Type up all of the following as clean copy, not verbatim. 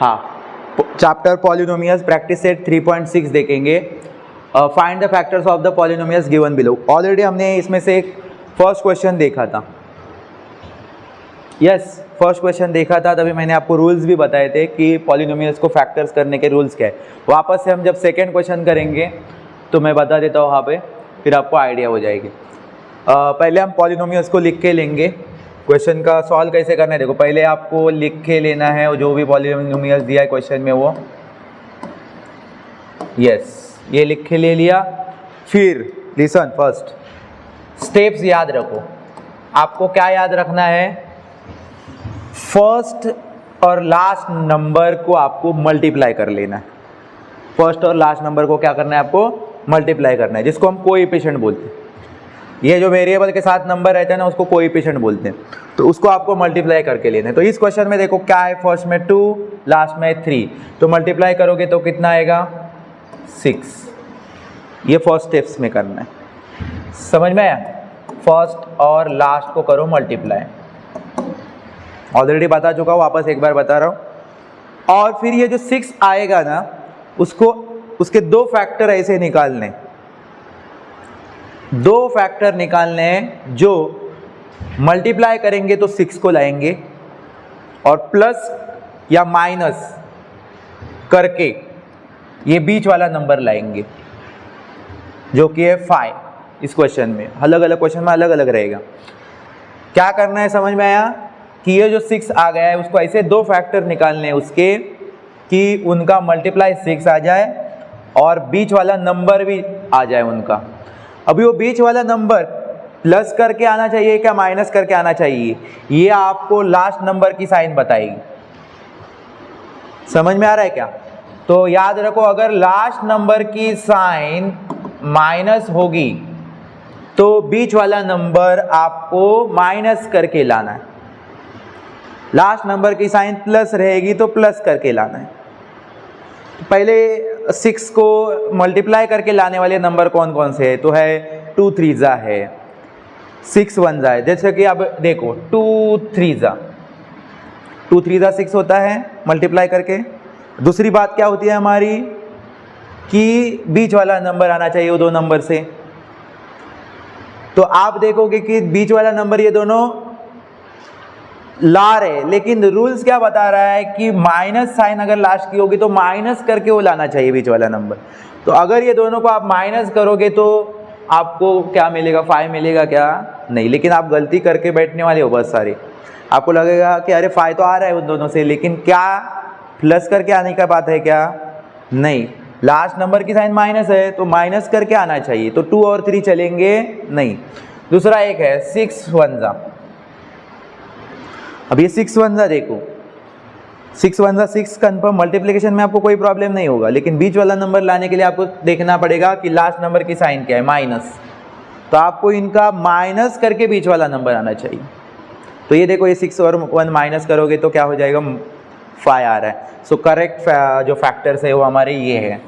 हाँ, chapter polynomials practice set 3.6 देखेंगे। Find the factors of the polynomials given below. Already हमने इसमें से एक फर्स्ट क्वेश्चन देखा था। यस, फर्स्ट क्वेश्चन देखा था, तभी मैंने आपको रूल्स भी बताए थे कि पॉलिनोमियल्स को फैक्टर्स करने के रूल्स क्या है। वापस से हम जब सेकेंड क्वेश्चन करेंगे तो मैं बता देता हूँ वहाँ पे, फिर आपको आइडिया हो जाएगी। पहले हम पॉलिनोमियल्स को लिख के लेंगे। क्वेश्चन का सॉल्व कैसे करना है देखो, पहले आपको लिख के लेना है जो भी पॉलिनोमियल्स दिया है क्वेश्चन में वो। यस, ये लिख के ले लिया। फिर लिसन, फर्स्ट स्टेप्स याद रखो। आपको क्या याद रखना है? फर्स्ट और लास्ट नंबर को आपको मल्टीप्लाई कर लेना है। फर्स्ट और लास्ट नंबर को क्या करना है? आपको मल्टीप्लाई करना है, जिसको हम कोएफिशिएंट बोलते हैं। ये जो वेरिएबल के साथ नंबर रहता है ना, उसको कोएफिशिएंट बोलते हैं। तो उसको आपको मल्टीप्लाई करके लेना है। तो इस क्वेश्चन में देखो क्या है, फर्स्ट में 2, लास्ट में 3, तो मल्टीप्लाई करोगे तो कितना आएगा? 6। ये फर्स्ट स्टेप्स में करना है, समझ में आया? फर्स्ट और लास्ट को करो मल्टीप्लाई। ऑलरेडी बता चुका हूँ, वापस एक बार बता रहा हूँ। और फिर ये जो 6 आएगा ना, उसको उसके 2 फैक्टर ऐसे निकालने, 2 फैक्टर निकालने हैं जो मल्टीप्लाई करेंगे तो 6 को लाएंगे और प्लस या माइनस करके ये बीच वाला नंबर लाएंगे जो कि है 5। इस क्वेश्चन में अलग अलग क्वेश्चन में अलग अलग रहेगा। क्या करना है समझ में आया? कि ये जो 6 आ गया है उसको ऐसे 2 फैक्टर निकालने हैं उसके कि उनका मल्टीप्लाई 6 आ जाए और बीच वाला नंबर भी आ जाए उनका। अभी वो बीच वाला नंबर प्लस करके आना चाहिए क्या माइनस करके आना चाहिए, ये आपको लास्ट नंबर की साइन बताएगी। समझ में आ रहा है क्या? तो याद रखो, अगर लास्ट नंबर की साइन माइनस होगी तो बीच वाला नंबर आपको माइनस करके लाना है। लास्ट नंबर की साइन प्लस रहेगी तो प्लस करके लाना है। पहले 6 को मल्टीप्लाई करके लाने वाले नंबर कौन कौन से है? तो है 2 3 जा है, 6 1 जा है। जैसे कि अब देखो 2 3 जा, 2 3 जा 6 होता है मल्टीप्लाई करके। दूसरी बात क्या होती है हमारी कि बीच वाला नंबर आना चाहिए वो 2 नंबर से। तो आप देखोगे कि बीच वाला नंबर ये दोनों ला रहे, लेकिन रूल्स क्या बता रहा है कि माइनस साइन अगर लास्ट की होगी तो माइनस करके वो लाना चाहिए बीच वाला नंबर। तो अगर ये दोनों को आप माइनस करोगे तो आपको क्या मिलेगा? 5 मिलेगा क्या? नहीं। लेकिन आप गलती करके बैठने वाले हो बहुत सारे। आपको लगेगा कि अरे 5 तो आ रहा है उन दोनों से, लेकिन क्या प्लस करके आने का बात है क्या? नहीं, लास्ट नंबर की साइन माइनस है तो माइनस करके आना चाहिए। तो 2 और 3 चलेंगे नहीं। दूसरा एक है 6 1 जा। अब ये 6 1 जा देखो, 6 1 जा 6 कन्फर्म, मल्टीप्लिकेशन में आपको कोई प्रॉब्लम नहीं होगा। लेकिन बीच वाला नंबर लाने के लिए आपको देखना पड़ेगा कि लास्ट नंबर की साइन क्या है, माइनस। तो आपको इनका माइनस करके बीच वाला नंबर आना चाहिए। तो ये देखो, ये 6 और 1 माइनस करोगे तो क्या हो जाएगा? 5 आ रहा है। सो करेक्ट जो फैक्टर्स है वो हमारे ये है,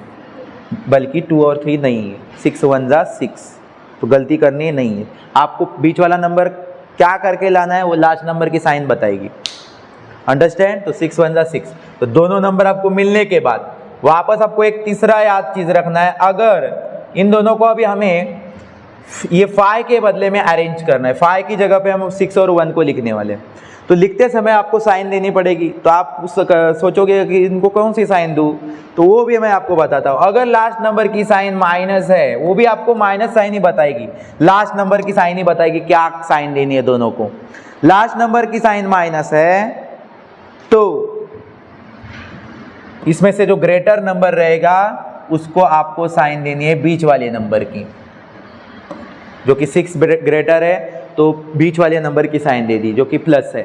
बल्कि 2 और 3 नहीं है। 6 1 जा 6, तो गलती करनी नहीं है। आपको बीच वाला नंबर क्या करके लाना है वो लास्ट नंबर की साइन बताएगी। अंडरस्टैंड? तो 6 1 जा 6। तो दोनों नंबर आपको मिलने के बाद वापस आपको एक तीसरा याद चीज रखना है। अगर इन दोनों को अभी हमें ये 5 के बदले में अरेंज करना है, 5 की जगह पे हम 6 और 1 को लिखने वाले हैं, तो लिखते समय आपको साइन देनी पड़ेगी। तो आप सोचोगे कि इनको कौन सी साइन दूं, तो वो भी मैं आपको बताता हूँ। अगर लास्ट नंबर की साइन माइनस है, वो भी आपको माइनस साइन ही बताएगी, लास्ट नंबर की साइन ही बताएगी क्या साइन देनी है दोनों को। लास्ट नंबर की साइन माइनस है तो इसमें से जो ग्रेटर नंबर रहेगा उसको आपको साइन देनी है बीच वाले नंबर की। जो कि 6 ग्रेटर है तो बीच वाले नंबर की साइन दे दी जो कि प्लस है,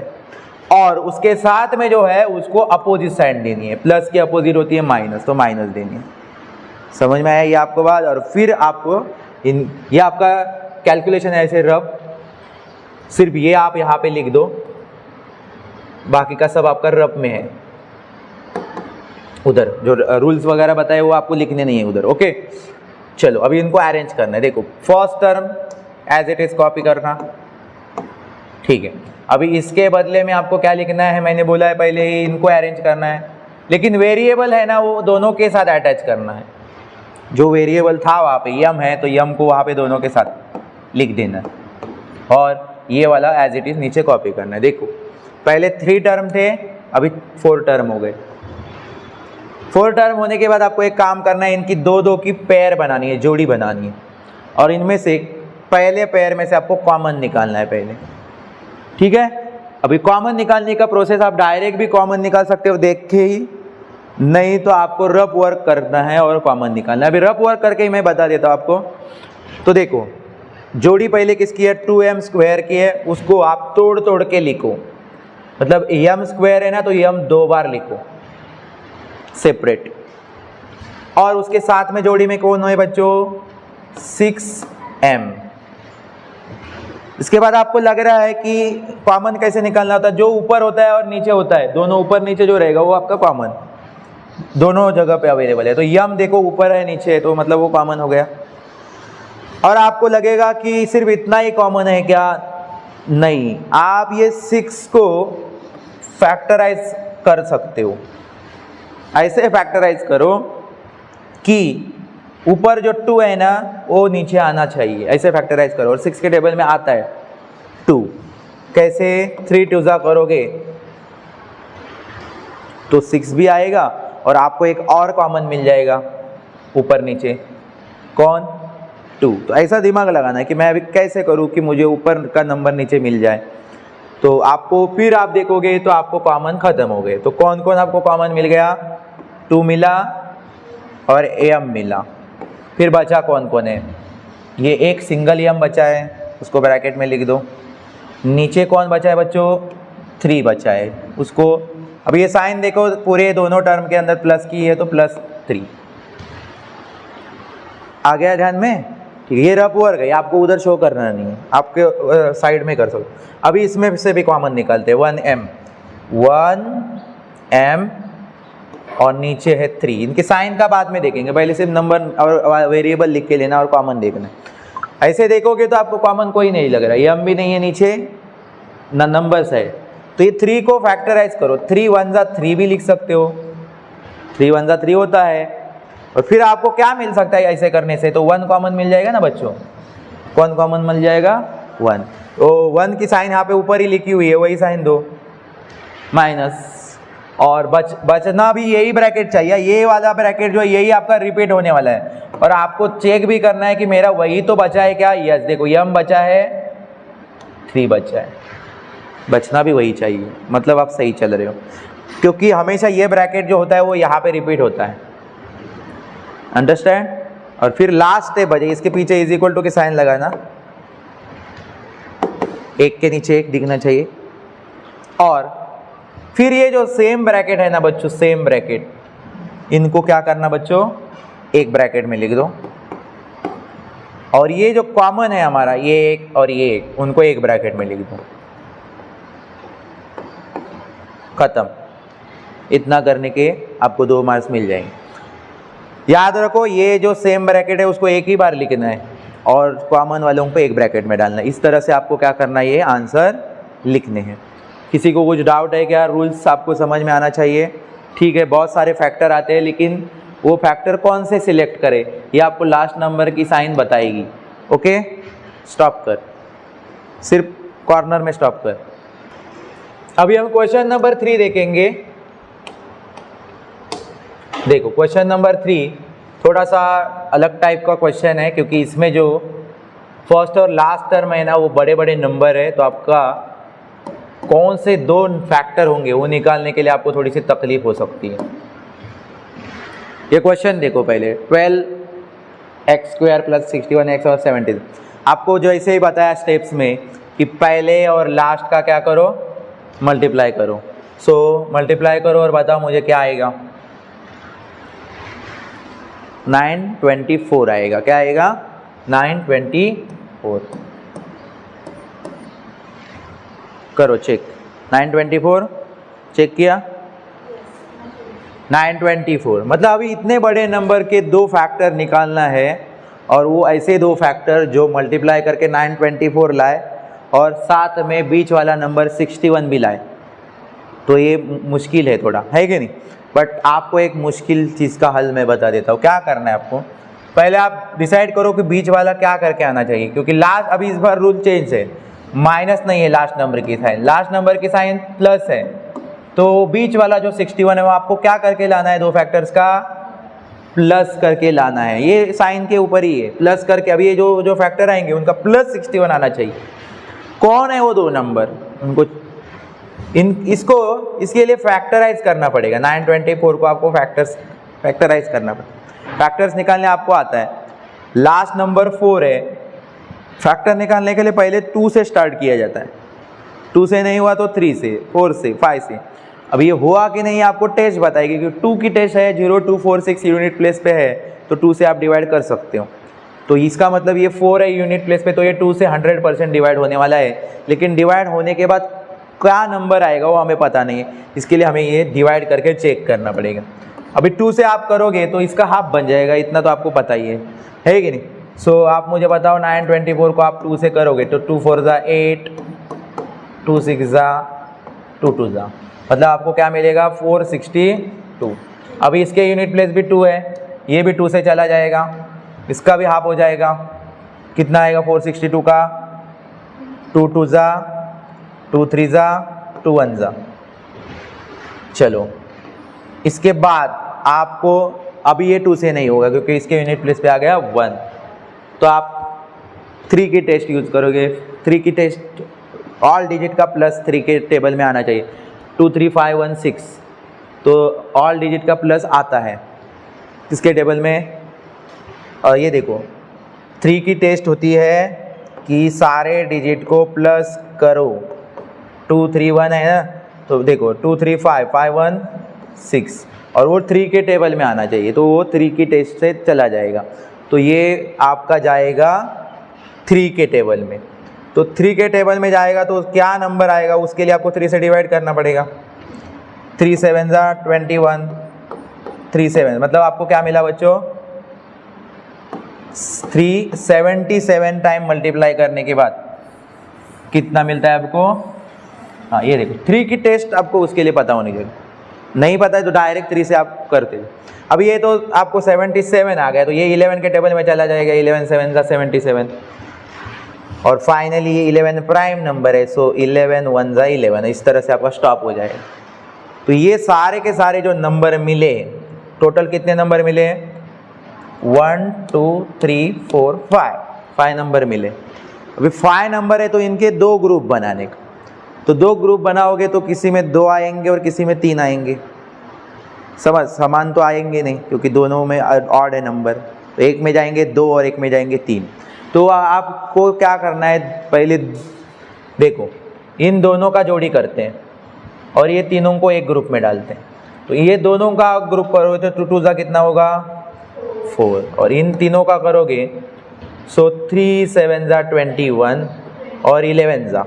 और उसके साथ में जो है उसको अपोजिट साइन देनी है। प्लस की अपोजिट होती है माइनस, तो माइनस देनी है। समझ में आया ये आपको बात? और फिर आपको ये आपका कैलकुलेशन है ऐसे रफ, सिर्फ ये आप यहाँ पे लिख दो, बाकी का सब आपका रफ में है। उधर जो रूल्स वगैरह बताए वो आपको लिखने नहीं है उधर। ओके, चलो अभी इनको अरेंज करना है। देखो first term as it is copy करना, ठीक है। अभी इसके बदले में आपको क्या लिखना है, मैंने बोला है पहले ही, इनको अरेंज करना है। लेकिन वेरिएबल है ना वो दोनों के साथ अटैच करना है। जो वेरिएबल था वहाँ पे यम है तो यम को वहाँ पे दोनों के साथ लिख देना है और ये वाला एज इट इज़ नीचे कॉपी करना है। देखो पहले 3 टर्म थे, अभी 4 टर्म हो गए। 4 टर्म होने के बाद आपको एक काम करना है, इनकी 2-2 की पेयर बनानी है, जोड़ी बनानी है और इनमें से पहले पेयर में से आपको कॉमन निकालना है पहले, ठीक है। अभी कॉमन निकालने का प्रोसेस आप डायरेक्ट भी कॉमन निकाल सकते हो देख के ही, नहीं तो आपको रफ वर्क करना है और कॉमन निकालना है। अभी रफ वर्क करके ही मैं बता देता हूँ आपको। तो देखो जोड़ी पहले किसकी है, 2m स्क्वायर की है, उसको आप तोड़ तोड़ के लिखो। मतलब m स्क्वायर है ना तो m 2 बार लिखो सेपरेट। और उसके साथ में जोड़ी में कौन है बच्चों, 6m। इसके बाद आपको लग रहा है कि कॉमन कैसे निकालना होता है, जो ऊपर होता है और नीचे होता है, दोनों ऊपर नीचे जो रहेगा वो आपका कॉमन, दोनों जगह पे अवेलेबल है। तो यम देखो ऊपर है नीचे है तो मतलब वो कॉमन हो गया। और आपको लगेगा कि सिर्फ इतना ही कॉमन है क्या, नहीं, आप ये 6 को फैक्टराइज कर सकते हो। ऐसे फैक्टराइज करो कि ऊपर जो 2 है ना वो नीचे आना चाहिए, ऐसे फैक्टराइज करो। और 6 के टेबल में आता है 2, कैसे, 3 2 करोगे तो 6 भी आएगा और आपको एक और कॉमन मिल जाएगा ऊपर नीचे, कौन, 2। तो ऐसा दिमाग लगाना है कि मैं अभी कैसे करूं कि मुझे ऊपर का नंबर नीचे मिल जाए। तो आपको फिर आप देखोगे तो आपको कॉमन खत्म हो गए। तो कौन कौन आपको कॉमन मिल गया, 2 मिला और m मिला। फिर बचा कौन कौन है, ये एक सिंगल m बचा है, उसको ब्रैकेट में लिख दो। नीचे कौन बचा है बच्चों, 3 बचा है, उसको अब ये साइन देखो पूरे दोनों टर्म के अंदर प्लस की है तो +3 आ गया ध्यान में, ठीक है। ये रफ वर्क है, आपको उधर शो करना नहीं है, आपके साइड में कर सकते। अभी इसमें से भी कॉमन निकालते हैं, 1m और नीचे है 3। इनके साइन का बाद में देखेंगे, पहले सिर्फ नंबर और वेरिएबल लिख के लेना और कॉमन देखना है। ऐसे देखोगे तो आपको कॉमन कोई नहीं लग रहा है, m भी नहीं है नीचे ना नंबर्स है। तो ये 3 को फैक्टराइज करो, 3 1 3 भी लिख सकते हो, 3 1 3 होता है। और फिर आपको क्या मिल सकता है ऐसे करने से, तो 1 कॉमन मिल जाएगा ना बच्चों, कौन कॉमन मिल जाएगा, 1। तो 1 की साइन यहाँ पे ऊपर ही लिखी हुई है, वही साइन दो, माइनस। और बचना भी यही ब्रैकेट चाहिए, ये वाला ब्रैकेट जो है यही आपका रिपीट होने वाला है। और आपको चेक भी करना है कि मेरा वही तो बचा है क्या, यस देखो m बचा है, 3 बचा है, बचना भी वही चाहिए, मतलब आप सही चल रहे हो। क्योंकि हमेशा ये ब्रैकेट जो होता है वो यहाँ पे रिपीट होता है, अंडरस्टैंड। और फिर लास्ट स्टेप बचे, इसके पीछे इज इक्वल टू के साइन लगाना, एक के नीचे एक दिखना चाहिए। और फिर ये जो सेम ब्रैकेट है ना बच्चों, सेम ब्रैकेट, इनको क्या करना बच्चों, एक ब्रैकेट में लिख दो। और ये जो कॉमन है हमारा, ये एक और ये एक, उनको एक ब्रैकेट में लिख दो, खत्म। इतना करने के आपको 2 मार्क्स मिल जाएंगे। याद रखो ये जो सेम ब्रैकेट है उसको एक ही बार लिखना है और कॉमन वालों को एक ब्रैकेट में डालना है। इस तरह से आपको क्या करना है, ये आंसर लिखने हैं। किसी को कुछ डाउट है क्या, रूल्स आपको समझ में आना चाहिए, ठीक है। बहुत सारे फैक्टर आते हैं, लेकिन वो फैक्टर कौन से सिलेक्ट करें ये आपको लास्ट नंबर की साइन बताएगी। ओके, स्टॉप कर, सिर्फ कॉर्नर में स्टॉप कर। अभी हम क्वेश्चन नंबर 3 देखेंगे। देखो क्वेश्चन नंबर 3 थोड़ा सा अलग टाइप का क्वेश्चन है, क्योंकि इसमें जो फर्स्ट और लास्ट टर्म है ना वो बड़े बड़े नंबर है, तो आपका कौन से 2 फैक्टर होंगे वो निकालने के लिए आपको थोड़ी सी तकलीफ हो सकती है। ये क्वेश्चन देखो पहले, 12x² + 61x और 70। आपको जो ऐसे ही बताया स्टेप्स में कि पहले और लास्ट का क्या करो, मल्टीप्लाई करो। सो मल्टीप्लाई करो और बताओ मुझे क्या आएगा, 924 आएगा। क्या आएगा, 924। करो चेक, 924 चेक किया, 924। मतलब अभी इतने बड़े नंबर के 2 फैक्टर निकालना है, और वो ऐसे 2 फैक्टर जो मल्टीप्लाई करके 924 लाए और साथ में बीच वाला नंबर 61 भी लाए। तो ये मुश्किल है थोड़ा, है कि नहीं। बट आपको एक मुश्किल चीज़ का हल मैं बता देता हूँ। क्या करना है आपको, पहले आप डिसाइड करो कि बीच वाला क्या करके आना चाहिए, क्योंकि लास्ट अभी इस बार रूल चेंज है, माइनस नहीं है लास्ट नंबर की साइन, लास्ट नंबर की साइन प्लस है। तो बीच वाला जो 61 है वो आपको क्या करके लाना है, दो फैक्टर्स का प्लस करके लाना है। ये साइन के ऊपर ही है, प्लस करके। अभी ये जो फैक्टर आएंगे उनका प्लस 61 आना चाहिए। कौन है वो दो नंबर, उनको इसके लिए फैक्टराइज करना पड़ेगा। 924 को आपको फैक्टराइज करना पड़ेगा। फैक्टर्स निकालने आपको आता है। लास्ट नंबर 4 है, फैक्टर निकालने के लिए पहले 2 से स्टार्ट किया जाता है। 2 से नहीं हुआ तो 3 से, 4 से, 5 से। अब ये हुआ कि नहीं आपको टेस्ट बताएगी, क्योंकि 2 की टेस्ट है, 0 2 4 6 यूनिट प्लेस पे है, तो 2 से आप डिवाइड कर सकते हो। तो इसका मतलब ये 4 है यूनिट प्लेस पे, तो ये 2 से 100% डिवाइड होने वाला है। लेकिन डिवाइड होने के बाद क्या नंबर आएगा वो हमें पता नहीं है, इसके लिए हमें ये डिवाइड करके चेक करना पड़ेगा। अभी 2 से आप करोगे तो इसका हाफ बन जाएगा, इतना तो आपको पता ही है कि नहीं। सो आप मुझे बताओ 924 को आप 2 से करोगे तो 2 4 ज़ा 8, 2 6 ज़ा 2 2 ज़ा, मतलब आपको क्या मिलेगा 462। अभी इसके यूनिट प्लेस भी 2 है, ये भी 2 से चला जाएगा, इसका भी हाफ हो जाएगा। कितना आएगा 462 का, 2 2 ज़ा 2 3 ज़ा 2 1 ज़ा। चलो इसके बाद आपको अभी ये 2 से नहीं होगा क्योंकि इसके यूनिट प्लेस पे आ गया 1, तो आप 3 की टेस्ट यूज़ करोगे। 3 की टेस्ट ऑल डिजिट का प्लस 3 के टेबल में आना चाहिए। 2 3 5 1 6, तो ऑल डिजिट का प्लस आता है किसके टेबल में, ये देखो 3 की टेस्ट होती है कि सारे डिजिट को प्लस करो। 2 3 1 है ना, तो देखो 2 3 5 5 1 6, और वो 3 के टेबल में आना चाहिए, तो वो 3 की टेस्ट से चला जाएगा। तो ये आपका जाएगा 3 के टेबल में। तो 3 के टेबल में जाएगा तो क्या नंबर आएगा, उसके लिए आपको 3 से डिवाइड करना पड़ेगा। 3 7 ज़ा 21, 3 7, मतलब आपको क्या मिला बच्चों, 377 टाइम मल्टीप्लाई करने के बाद कितना मिलता है आपको। हाँ ये देखो 3 की टेस्ट आपको उसके लिए पता होनी चाहिए, नहीं पता है तो डायरेक्ट 3 से आप करते हो। अब ये तो आपको 77 आ गया, तो ये 11 के टेबल में चला जाएगा। 11 7 ज़ा 77, और फाइनली ये 11 प्राइम नंबर है, सो 11 1 ज़ा 11, इस तरह से आपका स्टॉप हो जाएगा। तो ये सारे के सारे जो नंबर मिले, टोटल कितने नंबर मिले, 1 2 3 4 5 नंबर मिले। अभी 5 नंबर है तो इनके 2 ग्रुप बनाने का, तो 2 ग्रुप बनाओगे तो किसी में 2 आएंगे और किसी में 3 आएंगे। समझ, समान तो आएंगे नहीं क्योंकि दोनों में ऑड है नंबर, तो एक में जाएंगे 2 और एक में जाएंगे 3। तो आपको क्या करना है, पहले देखो इन दोनों का जोड़ी करते हैं और ये तीनों को एक ग्रुप में डालते हैं। तो ये दोनों का ग्रुप करोगे तो 2 2 ज़ा कितना होगा 4, और इन तीनों का करोगे सो 3 7 ज़ा 21, और 11 ज़ा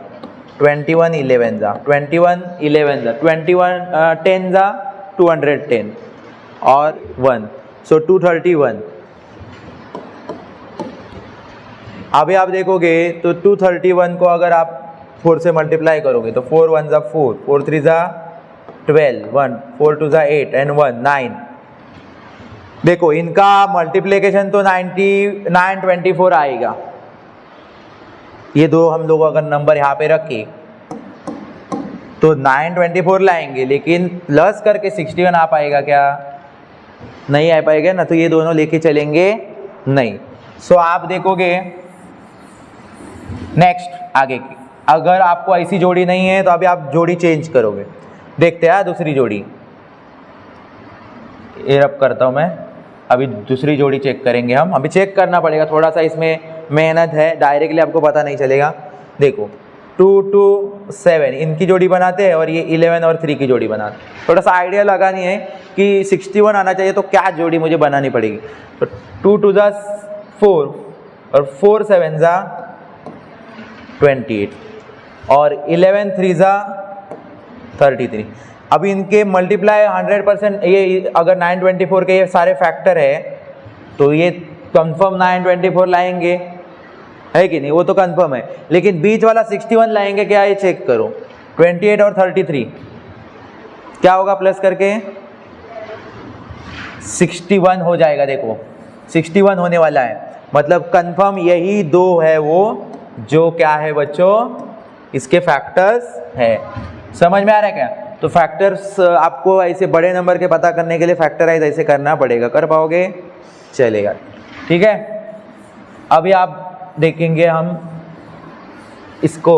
21 11 ज़ा 21 11 ज़ा 21 10 ज़ा 210, और 1, सो 231। अभी आप देखोगे तो 231 को अगर आप 4 से मल्टीप्लाई करोगे तो 4 1 ज़ा 4, 4 3 ज़ा 12, 1 4 2 ज़ा 8 एंड 1 9। देखो इनका मल्टीप्लिकेशन तो 924 आएगा। ये दो हम लोग अगर नंबर यहाँ पे रखे तो 924 लाएंगे, लेकिन प्लस करके 61 आ पाएगा क्या, नहीं आ पाएगा ना, तो ये दोनों लेके चलेंगे नहीं। सो आप देखोगे नेक्स्ट आगे की, अगर आपको ऐसी जोड़ी नहीं है तो अभी आप जोड़ी चेंज करोगे। देखते हैं दूसरी जोड़ी, ये रब करता हूँ मैं, अभी दूसरी जोड़ी चेक करेंगे हम। अभी चेक करना पड़ेगा, थोड़ा सा इसमें मेहनत है, डायरेक्टली आपको पता नहीं चलेगा। देखो 2 2 7 इनकी जोड़ी बनाते हैं और ये 11 और 3 की जोड़ी बनाते हैं। थोड़ा सा आइडिया लगानी है कि 61 आना चाहिए तो क्या जोड़ी मुझे बनानी पड़ेगी। तो 2 2 ज़ा 4 और 4 7 ज़ा 28 और 11 3 ज़ा 33। अभी इनके मल्टीप्लाई 100%, ये अगर 924 के ये सारे फैक्टर है तो ये कंफर्म 924 लाएंगे, है कि नहीं, वो तो कंफर्म है। लेकिन बीच वाला 61 लाएंगे क्या, ये चेक करो। 28 और 33 क्या होगा प्लस करके 61 हो जाएगा। देखो 61 होने वाला है, मतलब कंफर्म यही दो है वो जो क्या है बच्चों, इसके फैक्टर्स है। समझ में आ रहा है क्या? तो फैक्टर्स आपको ऐसे बड़े नंबर के पता करने के लिए फैक्टराइज ऐसे करना पड़ेगा। कर पाओगे? चलेगा, ठीक है। अभी आप देखेंगे हम इसको,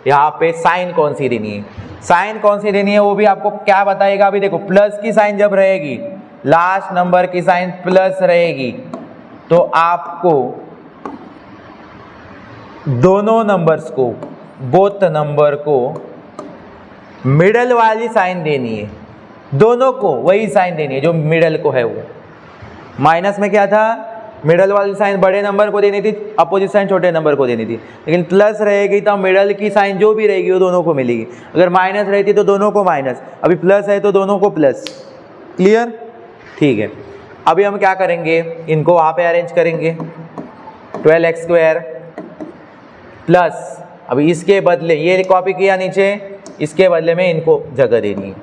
यहाँ पे साइन कौन सी देनी है, साइन कौन सी देनी है वो भी आपको क्या बताएगा। अभी देखो प्लस की साइन जब रहेगी, लास्ट नंबर की साइन प्लस रहेगी, तो आपको दोनों नंबर्स को, बोथ नंबर को मिडल वाली साइन देनी है, दोनों को वही साइन देनी है जो मिडल को है वो। माइनस में क्या था, मिडल वाली साइन बड़े नंबर को देनी थी, अपोजिट साइन छोटे नंबर को देनी थी, लेकिन प्लस रहेगी तो मिडल की साइन जो भी रहेगी वो दोनों को मिलेगी। अगर माइनस रहती तो दोनों को माइनस, अभी प्लस है तो दोनों को प्लस। क्लियर? ठीक है। अभी हम क्या करेंगे, इनको वहाँ पे अरेंज करेंगे। 12x² प्लस, अभी इसके बदले ये कॉपी किया नीचे, इसके बदले में इनको जगह देनी है।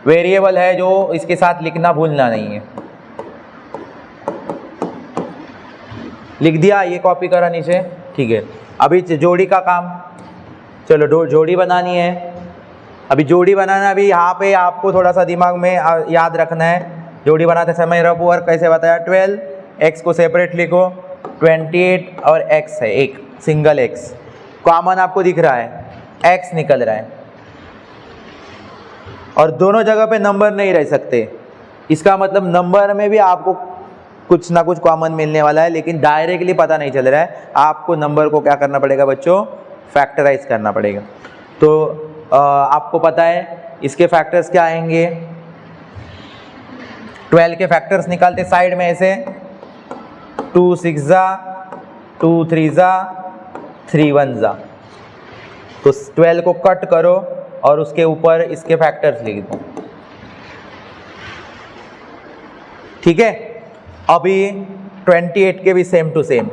वेरिएबल है जो इसके साथ लिखना भूलना नहीं है। लिख दिया, ये कॉपी करा नीचे, ठीक है। अभी जोड़ी का काम, चलो जोड़ी बनानी है। अभी जोड़ी बनाना, अभी यहाँ पे आपको थोड़ा सा दिमाग में याद रखना है। जोड़ी बनाते समय रफ वर्क कैसे बताया, 12 x को सेपरेट लिखो, 28 और x है एक सिंगल x, कॉमन आपको दिख रहा है, x निकल रहा है और दोनों जगह पे नंबर नहीं रह सकते। इसका मतलब नंबर में भी आपको कुछ ना कुछ कॉमन मिलने वाला है, लेकिन डायरेक्टली पता नहीं चल रहा है। आपको नंबर को क्या करना पड़ेगा बच्चों, फैक्टराइज करना पड़ेगा। तो आपको पता है इसके फैक्टर्स क्या आएंगे, 12 के फैक्टर्स निकालते साइड में ऐसे, 2 6 2 3 3 1 तो 12 को कट करो और उसके ऊपर इसके फैक्टर्स लिख दो, ठीक है। अभी 28 के भी सेम टू सेम,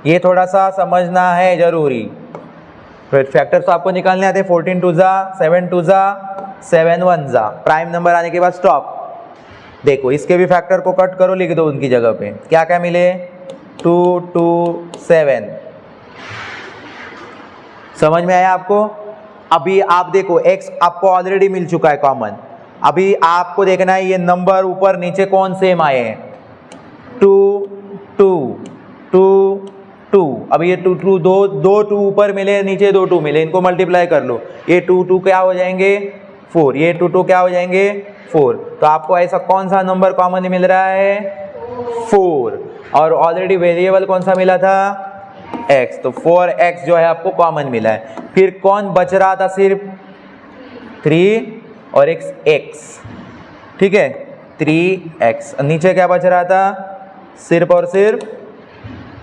ये थोड़ा सा समझना है जरूरी। फिर फैक्टर्स आपको निकालने आते हैं, 14 2 7 2 7 1 प्राइम नंबर आने के बाद स्टॉप। देखो इसके भी फैक्टर को कट करो, लिख दो उनकी जगह पे, क्या क्या मिले, 2 2 7। समझ में आया आपको? अभी आप देखो x आपको ऑलरेडी मिल चुका है कॉमन, अभी आपको देखना है ये नंबर ऊपर नीचे कौन सेम आए हैं, 2 2 2 2। अभी ये 2 2 दो 2 ऊपर मिले, नीचे 2 2 मिले, इनको मल्टीप्लाई कर लो, ये 2 2 क्या हो जाएंगे 4, ये 2 2 क्या हो जाएंगे 4। तो आपको ऐसा कौन सा नंबर कॉमन मिल रहा है, 4, और ऑलरेडी वेरिएबल कौन सा मिला था, x, तो 4x जो है आपको कॉमन मिला है। फिर कौन बच रहा था, सिर्फ 3 और x, ठीक है, 3x। नीचे क्या बच रहा था, सिर्फ और सिर्फ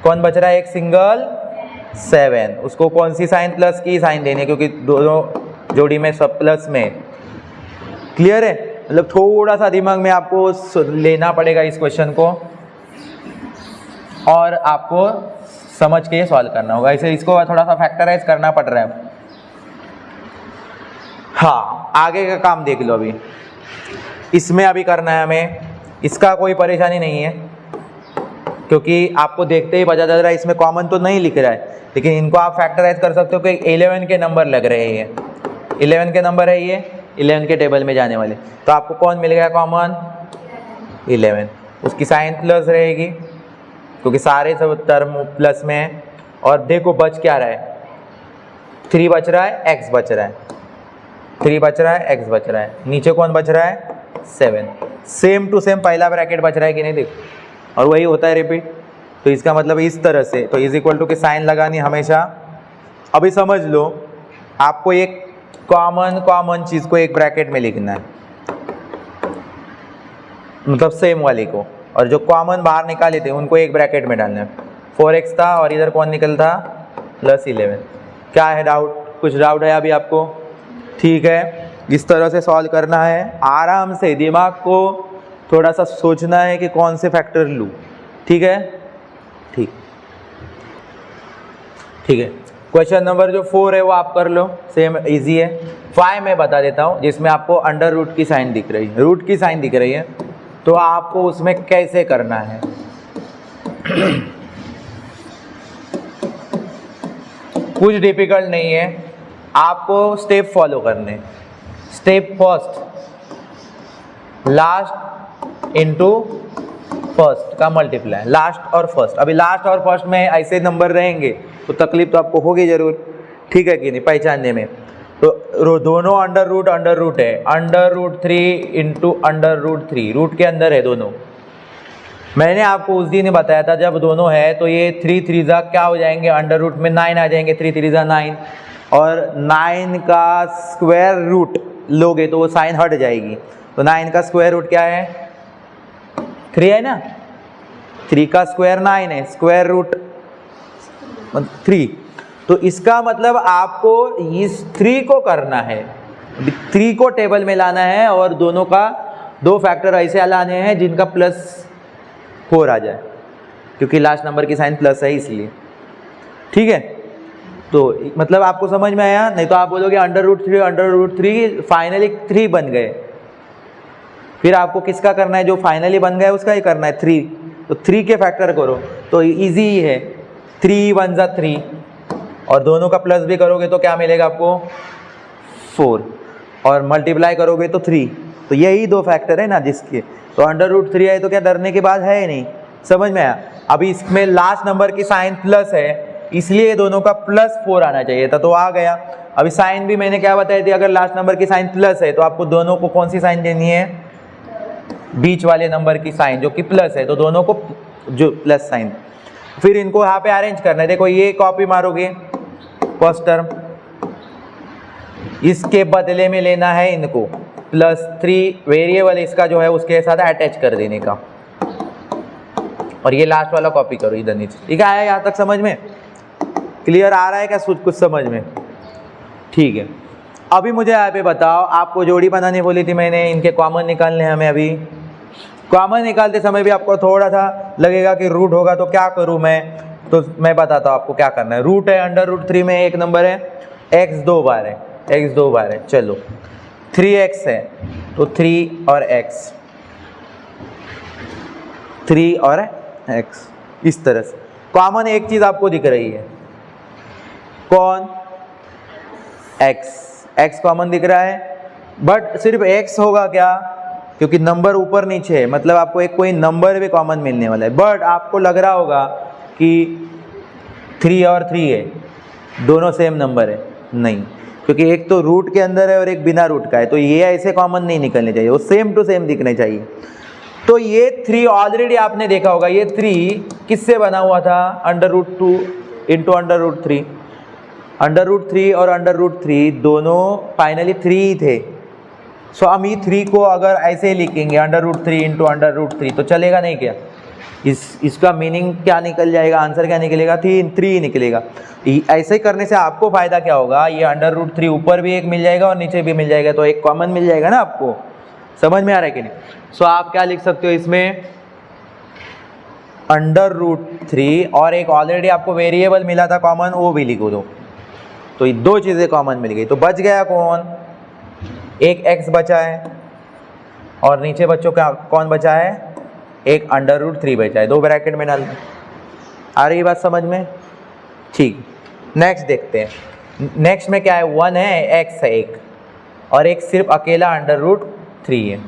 कौन बच रहा है, एक सिंगल 7। उसको कौन सी साइन, प्लस की साइन देनी है, क्योंकि दोनों जोड़ी में सब प्लस में। क्लियर है? मतलब थोड़ा सा दिमाग में आपको लेना पड़ेगा इस क्वेश्चन को, और आपको समझ के सॉल्व करना होगा। इसे इसको थोड़ा सा फैक्टराइज करना पड़ रहा है। हाँ, आगे का काम देख लो। अभी इसमें अभी करना है हमें, इसका कोई परेशानी नहीं है, क्योंकि आपको देखते ही पता चल रहा है इसमें कॉमन तो नहीं लिख रहा है, लेकिन इनको आप फैक्टराइज कर सकते हो कि 11 के नंबर लग रहे हैं, 11 के नंबर है, ये 11 के टेबल में जाने वाले। तो आपको कौन मिल गया कॉमन, 11, उसकी साइन प्लस रहेगी क्योंकि सारे सब टर्म प्लस में है। और देखो बच क्या रहा है, 3 बच रहा है, x बच रहा है, 3 बच रहा है, x बच रहा है, नीचे कौन बच रहा है, 7। सेम टू सेम पहला ब्रैकेट बच रहा है कि नहीं, देखो, और वही होता है रिपीट। तो इसका मतलब इस तरह से, तो इज इक्वल टू की साइन लगानी हमेशा। अभी समझ लो, आपको एक कॉमन चीज़ को एक ब्रैकेट में लिखना है, मतलब सेम वाली को, और जो कॉमन बाहर निकाले थे उनको एक ब्रैकेट में डालना है। 4x था और इधर कौन निकलता, +11। क्या है डाउट, कुछ डाउट है अभी आपको? ठीक है, इस तरह से सॉल्व करना है, आराम से दिमाग को थोड़ा सा सोचना है कि कौन से फैक्टर लूँ। ठीक है, ठीक है। क्वेश्चन नंबर जो 4 है वो आप कर लो, सेम इजी है। 5 मैं बता देता हूँ, जिसमें आपको अंडर रूट की साइन दिख रही है, रूट की साइन दिख रही है, तो आपको उसमें कैसे करना है। कुछ डिफिकल्ट नहीं है, आपको स्टेप फॉलो करने। Step first, last into first का मल्टीप्लाई, लास्ट और फर्स्ट। अभी लास्ट और फर्स्ट में ऐसे नंबर रहेंगे तो तकलीफ तो आपको होगी जरूर, ठीक है कि नहीं, पहचानने में। तो दोनों अंडर रूट है, under root 3 into under root 3, root के अंदर है दोनों। मैंने आपको उस दिन बताया था जब दोनों है तो ये 3 3 जा क्या हो जाएंगे, अंडर रूट में 9 आ जाएंगे, 3 3 जा 9, और 9 का स्क्वायर रूट लोगे तो वो साइन हट जाएगी। तो 9 का स्क्वायर रूट क्या है, 3 है ना, 3 का स्क्वायर 9 है, स्क्वायर रूट 3। तो इसका मतलब आपको इस 3 को करना है, 3 को टेबल में लाना है और दोनों का 2 फैक्टर ऐसे लाने हैं जिनका +4 आ जाए, क्योंकि लास्ट नंबर की साइन प्लस है इसलिए, ठीक है। तो मतलब आपको समझ में आया, नहीं तो आप बोलोगे अंडर रूट 3 फाइनली 3 बन गए, फिर आपको किसका करना है, जो फाइनली बन गया उसका ही करना है 3। तो 3 के फैक्टर करो तो इजी ही है, 3 1 जा 3, और दोनों का प्लस भी करोगे तो क्या मिलेगा आपको 4, और मल्टीप्लाई करोगे तो 3। तो यही 2 फैक्टर है ना जिसके, तो अंडर रूट 3 है तो क्या डरने की बात है ही नहीं, समझ में आया। अभी इसमें लास्ट नंबर की साइन प्लस है, इसलिए दोनों का +4 आना चाहिए था, तो आ गया। अभी साइन भी मैंने क्या बताई थी, अगर लास्ट नंबर की साइन प्लस है तो आपको दोनों को कौन सी साइन देनी है, बीच वाले नंबर की साइन जो कि प्लस है, तो दोनों को जो प्लस साइन। फिर इनको यहाँ पे अरेंज करना है, देखो ये कॉपी मारोगे फर्स्ट टर्म, इसके बदले में लेना है इनको +3 वेरिएबल इसका जो है उसके साथ अटैच कर देने का, और ये लास्ट वाला कॉपी करो इधर नीचे। ठीक है, यहाँ तक समझ में क्लियर आ रहा है क्या, कुछ समझ में, ठीक है। अभी मुझे यहाँ पे बताओ, आपको जोड़ी बनाने बोली थी मैंने, इनके कॉमन निकालने हैं हमें। अभी कॉमन निकालते समय भी आपको थोड़ा सा लगेगा कि रूट होगा तो क्या करूँ मैं, तो मैं बताता हूँ आपको क्या करना है। रूट है, अंडर रूट 3 में एक नंबर है, x 2 बार है, x 2 बार है, चलो 3x है तो 3 और x, 3 और x, इस तरह से। कॉमन एक चीज आपको दिख रही है, कौन, x कॉमन दिख रहा है, बट सिर्फ x होगा क्या, क्योंकि नंबर ऊपर नीचे है, मतलब आपको एक कोई नंबर भी कॉमन मिलने वाला है। बट आपको लग रहा होगा कि 3 और 3 है, दोनों सेम नंबर है, नहीं, क्योंकि एक तो रूट के अंदर है और एक बिना रूट का है, तो ये ऐसे कॉमन नहीं निकलने चाहिए, वो सेम टू सेम दिखने चाहिए। तो ये 3 ऑलरेडी आपने देखा होगा, ये 3 किससे बना हुआ था, under root 2 into under root 3। Under root 3 और अंडर रूट 3 दोनों फाइनली 3 ही थे। सो हम ये 3 को अगर ऐसे लिखेंगे under root 3 into under root 3 तो चलेगा नहीं क्या, इसका मीनिंग क्या निकल जाएगा, आंसर क्या निकलेगा, 3 निकलेगा। ऐसे करने से आपको फायदा क्या होगा, ये अंडर रूट 3 ऊपर भी एक मिल जाएगा और नीचे भी मिल जाएगा, तो एक कॉमन मिल जाएगा ना आपको, समझ में आ रहा है कि नहीं। सो आप क्या लिख सकते हो इसमें, अंडर रूट 3 और एक ऑलरेडी आपको वेरिएबल मिला था कॉमन, वो भी लिखो दो, तो ये 2 चीज़ें कॉमन मिल गई। तो बच गया कौन, एक x बचा है और नीचे बच्चों का कौन बचा है, एक अंडर रूट 3 बचा है, 2 ब्रैकेट में डाल। आ रही बात समझ में, ठीक। नेक्स्ट देखते हैं, नेक्स्ट में क्या है, 1 है, x है एक, और एक सिर्फ अकेला अंडर रूट 3 है,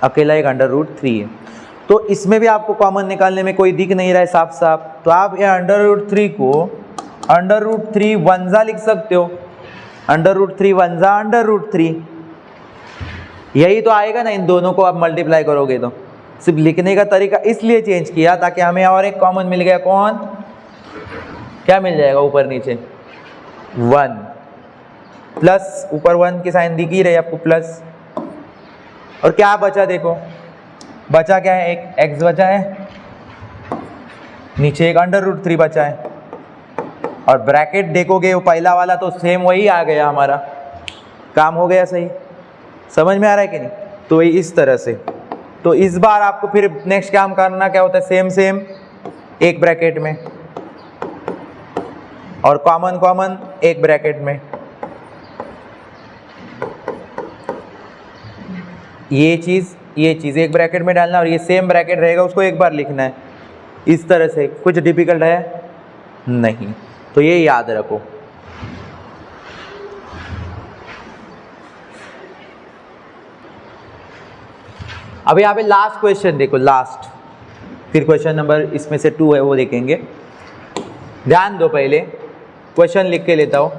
अकेला एक अंडर रूट 3 है। तो इसमें भी आपको कॉमन निकालने में कोई दिख नहीं रहा है साफ साफ, तो आप ये अंडर रूट 3 को अंडर रूट 3 वंजा लिख सकते हो, अंडर रूट 3 वंजा अंडर रूट 3, यही तो आएगा ना। इन दोनों को आप मल्टीप्लाई करोगे तो सिर्फ लिखने का तरीका इसलिए चेंज किया ताकि हमें और एक कॉमन मिल गया, कौन, क्या मिल जाएगा ऊपर नीचे 1 प्लस, ऊपर 1 की साइन दिख ही रही आपको प्लस, और क्या बचा देखो, बचा क्या है, एक x बचा है, नीचे एक अंडर रूट 3 बचा है, और ब्रैकेट देखोगे वो पहला वाला तो सेम वही आ गया, हमारा काम हो गया सही, समझ में आ रहा है कि नहीं। तो इस तरह से, तो इस बार आपको फिर नेक्स्ट काम करना क्या होता है, सेम एक ब्रैकेट में और कॉमन कॉमन एक ब्रैकेट में, ये चीज़ एक ब्रैकेट में डालना और ये सेम ब्रैकेट रहेगा उसको एक बार लिखना है। इस तरह से कुछ डिफिकल्ट है नहीं, तो ये याद रखो। अब यहाँ पे लास्ट क्वेश्चन देखो, लास्ट, फिर क्वेश्चन नंबर इसमें से 2 है वो देखेंगे। ध्यान दो, पहले क्वेश्चन लिख के लेता हूँ।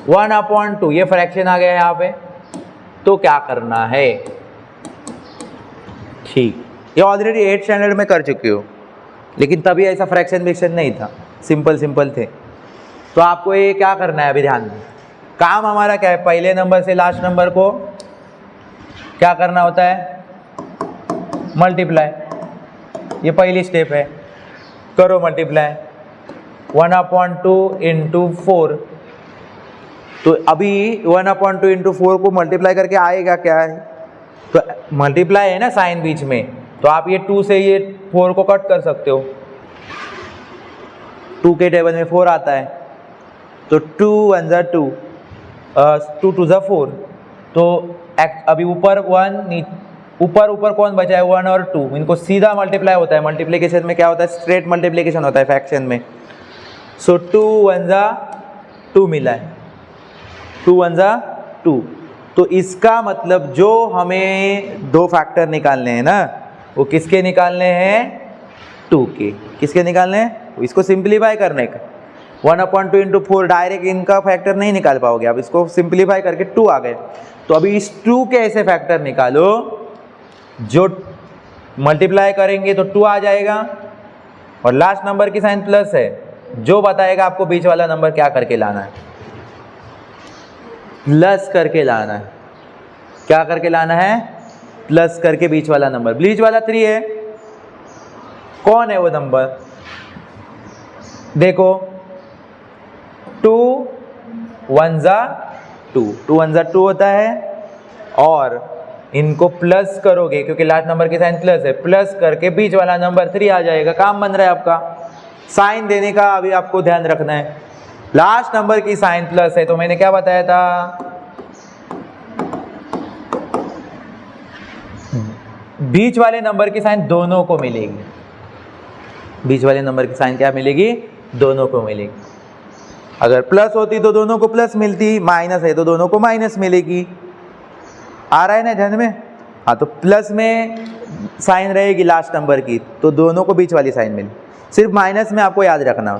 1/2 ये फ्रैक्शन आ गया यहाँ पे, तो क्या करना है? ठीक, ये ऑलरेडी 8th स्टैंडर्ड में कर चुके हो, लेकिन तभी ऐसा फ्रैक्शन विक्शन नहीं था, सिंपल थे। तो आपको ये क्या करना है अभी ध्यान दो। काम हमारा क्या है, पहले नंबर से लास्ट नंबर को क्या करना होता है, मल्टीप्लाई। ये पहली स्टेप है, करो मल्टीप्लाई। 1/2 इंटू 4, तो अभी 1/2 इंटू 4 को मल्टीप्लाई करके आएगा क्या है, तो मल्टीप्लाई है ना साइन बीच में, तो आप ये 2 से ये 4 को कट कर सकते हो। 2 के टेबल में 4 आता है, तो 2 1 जा 2, 2 2 जा 4, तो अभी ऊपर कौन बचा है, 1 और 2, इनको सीधा मल्टीप्लाई होता है। मल्टीप्लिकेशन में क्या होता है, स्ट्रेट मल्टीप्लिकेशन होता है फ्रैक्शन में। सो 2 1 जा 2 मिला है, 2 1 जा 2। तो इसका मतलब जो हमें 2 फैक्टर निकालने हैं ना, वो किसके निकालने हैं, 2 के। किसके निकालने हैं, इसको सिंप्लीफाई करने का। 1/2 इंटू 4 डायरेक्ट इनका फैक्टर नहीं निकाल पाओगे आप, इसको सिंप्लीफाई करके 2 आ गए। तो अभी इस 2 के ऐसे फैक्टर निकालो जो मल्टीप्लाई करेंगे तो 2 आ जाएगा, और लास्ट नंबर की साइन प्लस है, जो बताएगा आपको बीच वाला नंबर क्या करके लाना है, प्लस करके लाना है। क्या करके लाना है, प्लस करके बीच वाला नंबर। बीच वाला 3 है, कौन है वो नंबर, देखो 2 1 जा 2, 2 1 जा 2 होता है, और इनको प्लस करोगे क्योंकि लास्ट नंबर की साइन प्लस है, प्लस करके बीच वाला नंबर 3 आ जाएगा। काम बन रहा है आपका। साइन देने का अभी आपको ध्यान रखना है, लास्ट नंबर की साइन प्लस है, तो मैंने क्या बताया था, बीच वाले नंबर की साइन दोनों को मिलेगी। बीच वाले नंबर की साइन क्या मिलेगी, दोनों को मिलेगी। अगर प्लस होती तो दोनों को प्लस मिलती, माइनस है तो दोनों को माइनस मिलेगी। आ रहा है ना ध्यान में, हाँ, तो प्लस में साइन रहेगी लास्ट नंबर की, तो दोनों को बीच वाली साइन मिली। सिर्फ माइनस में आपको याद रखना,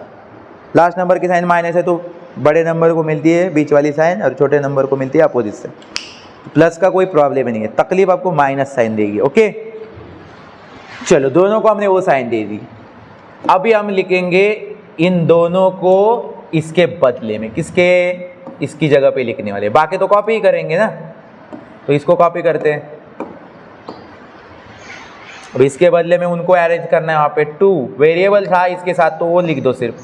लास्ट नंबर की साइन माइनस है तो बड़े नंबर को मिलती है बीच वाली साइन, और छोटे नंबर को मिलती है अपोजिट साइन। प्लस का कोई प्रॉब्लम नहीं है, तकलीफ आपको माइनस साइन देगी। ओके, चलो दोनों को हमने वो साइन दे दी। अभी हम लिखेंगे इन दोनों को इसके बदले में, किसके, इसकी जगह पे लिखने वाले, बाकी तो कॉपी ही करेंगे ना, तो इसको कॉपी करते हैं। अब इसके बदले में उनको अरेंज करना है, वहाँ पे 2 वेरिएबल था इसके साथ, तो वो लिख दो सिर्फ,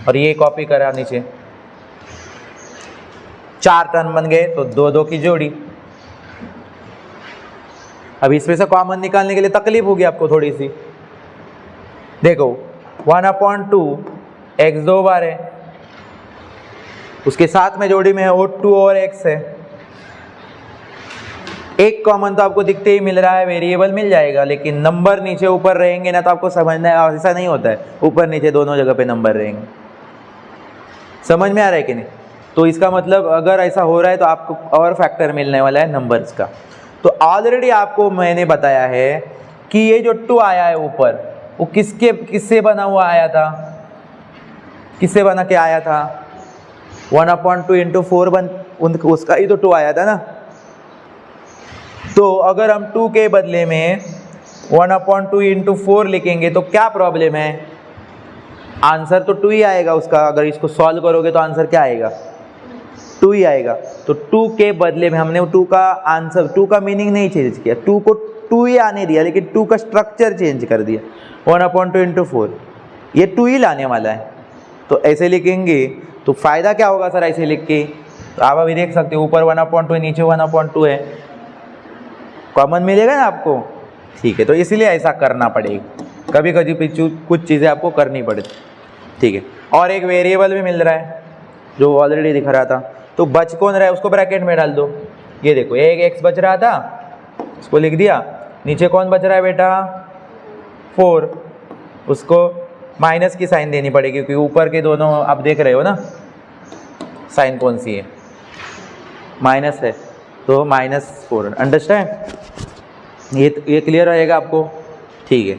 और ये कॉपी करा नीचे। 4 टर्म बन गए, तो 2 2 की जोड़ी। अब इसमें से कॉमन निकालने के लिए तकलीफ होगी आपको थोड़ी सी। देखो 1/2 x 2 बार है, उसके साथ में जोड़ी में है वो 2 और x है। एक कॉमन तो आपको दिखते ही मिल रहा है, वेरिएबल मिल जाएगा, लेकिन नंबर नीचे ऊपर रहेंगे ना, तो आपको समझना है ऐसा नहीं होता है, ऊपर नीचे दोनों जगह पे नंबर रहेंगे। समझ में आ रहा है कि नहीं? तो इसका मतलब अगर ऐसा हो रहा है तो आपको और फैक्टर मिलने वाला है नंबर्स का। तो ऑलरेडी आपको मैंने बताया है कि ये जो 2 आया है ऊपर, वो किससे बना हुआ आया था, किससे बना के आया था, 1/2 इंटू 4 उसका ही तो 2 आया था ना। तो अगर हम 2 के बदले में 1/2 इंटू 4 लिखेंगे तो क्या प्रॉब्लम है, आंसर तो 2 ही आएगा उसका। अगर इसको सॉल्व करोगे तो आंसर क्या आएगा, 2 ही आएगा। तो 2 के बदले में हमने 2 का आंसर, 2 का मीनिंग नहीं चेंज किया, 2 को 2 ही आने दिया, लेकिन 2 का स्ट्रक्चर चेंज कर दिया। 1/2 इंटू 4 ये 2 ही लाने वाला है, तो ऐसे लिखेंगे तो फ़ायदा क्या होगा सर ऐसे लिख के। तो आप अभी देख सकते हो ऊपर 1/2 नीचे 1/2 है, कॉमन मिलेगा ना आपको, ठीक है, तो इसलिए ऐसा करना पड़ेगा। कभी कभी कुछ चीज़ें आपको करनी पड़ती, ठीक है। और एक वेरिएबल भी मिल रहा है जो ऑलरेडी दिख रहा था, तो बच कौन रहा है उसको ब्रैकेट में डाल दो। ये देखो एक एक्स बच रहा था, उसको लिख दिया, नीचे कौन बच रहा है बेटा 4, उसको माइनस की साइन देनी पड़ेगी क्योंकि ऊपर के दोनों आप देख रहे हो ना साइन कौन सी है, माइनस है, तो -4। अंडरस्टैंड, ये क्लियर रहेगा आपको, ठीक है।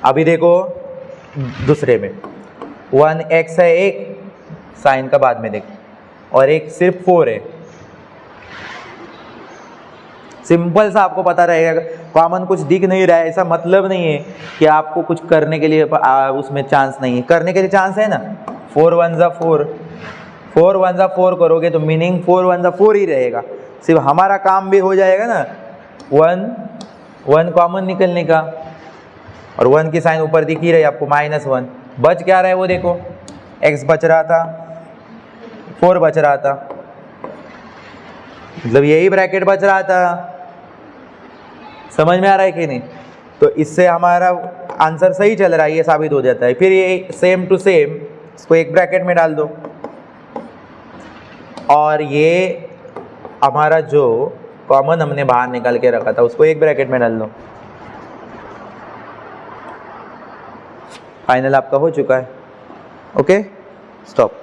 अभी देखो दूसरे में 1x है एक, साइन का बाद में देख, और एक सिर्फ 4 है। सिंपल सा आपको पता रहेगा, कॉमन कुछ दिख नहीं रहा है ऐसा मतलब नहीं है कि आपको कुछ करने के लिए उसमें चांस नहीं है, करने के लिए चांस है ना। 4 1 जा 4, 4 1 जा 4 करोगे तो मीनिंग 4 1 जा 4 ही रहेगा, सिर्फ हमारा काम भी हो जाएगा ना 1 कॉमन निकलने का, और 1 की साइन ऊपर दिख ही रही आपको -1। बच क्या रहा है वो देखो, x बच रहा था, 4 बच रहा था, मतलब यही ब्रैकेट बच रहा था। समझ में आ रहा है कि नहीं? तो इससे हमारा आंसर सही चल रहा है ये साबित हो जाता है। फिर ये सेम टू सेम इसको एक ब्रैकेट में डाल दो, और ये हमारा जो कॉमन हमने बाहर निकाल के रखा था उसको एक ब्रैकेट में डाल दो। फाइनल आपका हो चुका है। Okay, stop.